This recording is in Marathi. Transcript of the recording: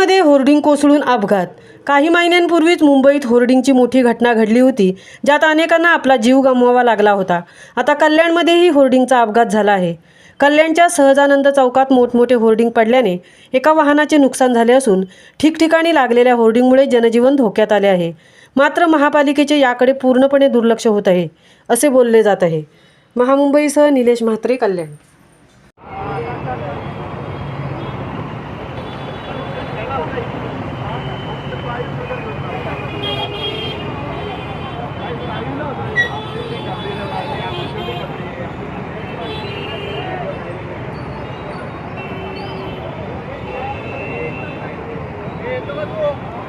कल्याणमध्ये होर्डिंग कोसळून अपघात। काही महिन्यांपूर्वीच मुंबईत होर्डिंगची मोठी घटना घडली होती, ज्यात अनेकांना आपला जीव गमवावा लागला होता। आता कल्याणमध्येही होर्डिंगचा अपघात झाला आहे। कल्याणच्या सहजानंद चौकात मोठमोठे होर्डिंग पडल्याने एका वाहनाचे नुकसान झाले असून ठिकठिकाणी लागलेल्या होर्डिंगमुळे जनजीवन धोक्यात आले आहे। मात्र महापालिकेचे याकडे पूर्णपणे दुर्लक्ष होत आहे, असे बोलले जात आहे। महामुंबईसह निलेश म्हात्रे, कल्याण। तो